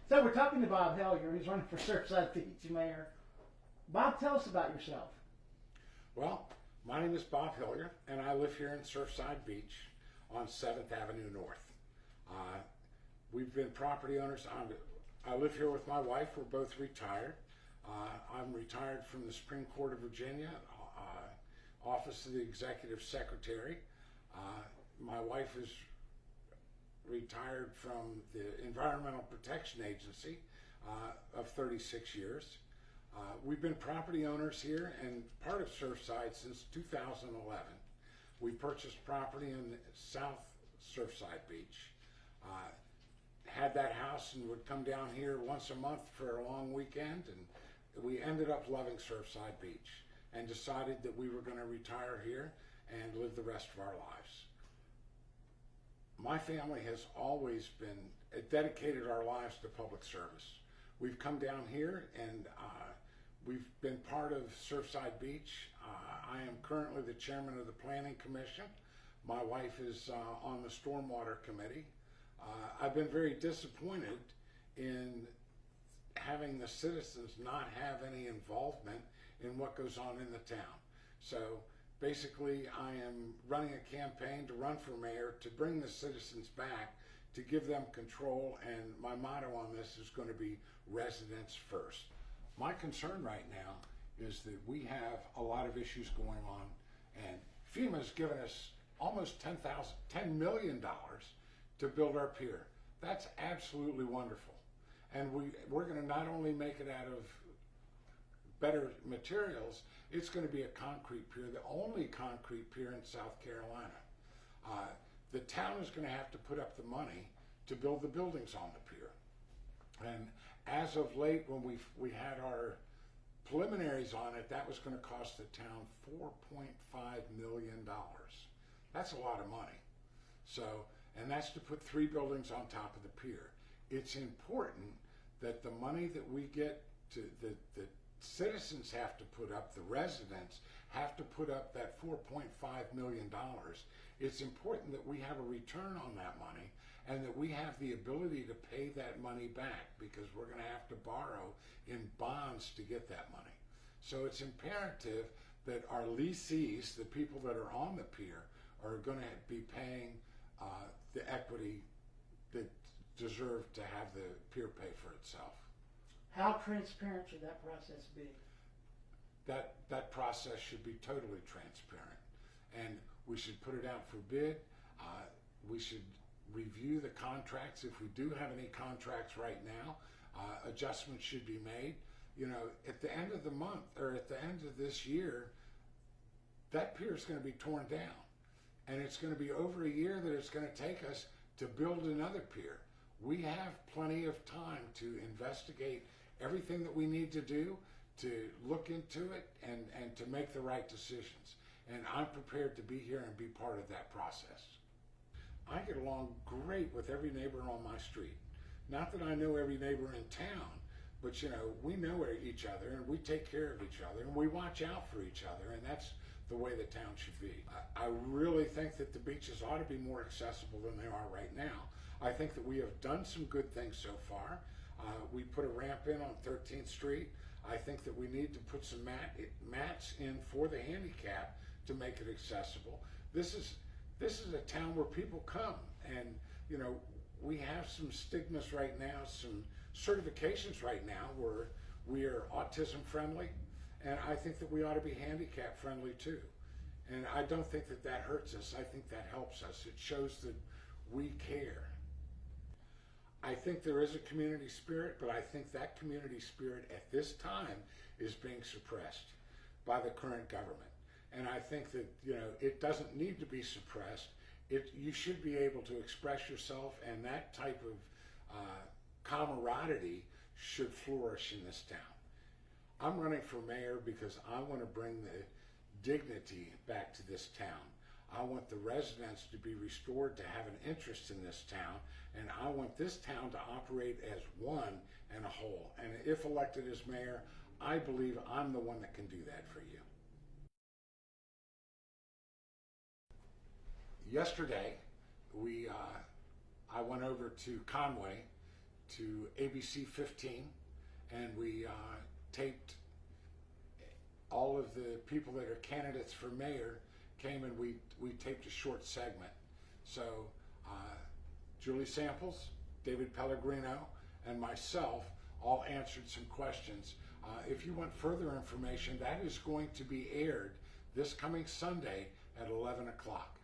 So we're talking to Bob Hellyer. He's running for Surfside Beach mayor. Bob, tell us about yourself. Well, my name is Bob Hellyer, and I live here in Surfside Beach on 7th Avenue North. We've been property owners. I live here with my wife. We're both retired. I'm retired from the Supreme Court of Virginia, Office of the Executive Secretary. My wife is retired from the Environmental Protection Agency of 36 years. We've been property owners here and part of Surfside since 2011. We purchased property in South Surfside Beach. Had that house and would come down here once a month for a long weekend, and we ended up loving Surfside Beach and decided that we were going to retire here and live the rest of our lives. My family has always been dedicated our lives to public service. We've come down here and we've been part of Surfside Beach. I am currently the chairman of the Planning Commission. My wife is on the Stormwater Committee. I've been very disappointed in having the citizens not have any involvement in what goes on in the town. So basically, I am running a campaign to run for mayor to bring the citizens back, to give them control, and my motto on this is going to be residents first. My concern right now is that we have a lot of issues going on, and FEMA's given us almost $10 million to build our pier. That's absolutely wonderful. And we're going to not only make it out of better materials, it's going to be a concrete pier, the only concrete pier in South Carolina. The town is going to have to put up the money to build the buildings on the pier. And as of late, when we had our preliminaries on it, that was going to cost the town $4.5 million. That's a lot of money. So, and that's to put 3 buildings on top of the pier. It's important that the money that we get to the citizens have to put up, the residents have to put up that $4.5 million. It's important that we have a return on that money and that we have the ability to pay that money back, because we're going to have to borrow in bonds to get that money. So it's imperative that our lessees, the people that are on the pier, are going to be paying the equity that deserve to have the pier pay for itself. How transparent should that process be? That process should be totally transparent, and we should put it out for bid. We should review the contracts. If we do have any contracts right now, adjustments should be made. You know, at the end of the month or at the end of this year, that pier is going to be torn down, and it's going to be over a year that it's going to take us to build another pier. We have plenty of time to investigate everything that we need to do, to look into it, and to make the right decisions. And I'm prepared to be here and be part of that process. I get along great with every neighbor on my street. Not that I know every neighbor in town, but you know, we know each other and we take care of each other and we watch out for each other, and that's the way the town should be. I really think that the beaches ought to be more accessible than they are right now. I think that we have done some good things so far. We put a ramp in on 13th Street. I think that we need to put some mats in for the handicap to make it accessible. This is a town where people come, and you know, we have some stigmas right now, some certifications right now where we are autism friendly, and I think that we ought to be handicap friendly too. And I don't think that that hurts us. I think that helps us. It shows that we care. I think there is a community spirit, but I think that community spirit at this time is being suppressed by the current government. And I think that, you know, it doesn't need to be suppressed. You should be able to express yourself, and that type of camaraderie should flourish in this town. I'm running for mayor because I want to bring the dignity back to this town. I want the residents to be restored to have an interest in this town, and I want this town to operate as one and a whole. And if elected as mayor, I believe I'm the one that can do that for you. Yesterday, I went over to Conway to ABC 15, and we taped all of the people that are candidates for mayor came, and we taped a short segment. So Julie Samples, David Pellegrino, and myself all answered some questions. If you want further information, that is going to be aired this coming Sunday at 11 o'clock.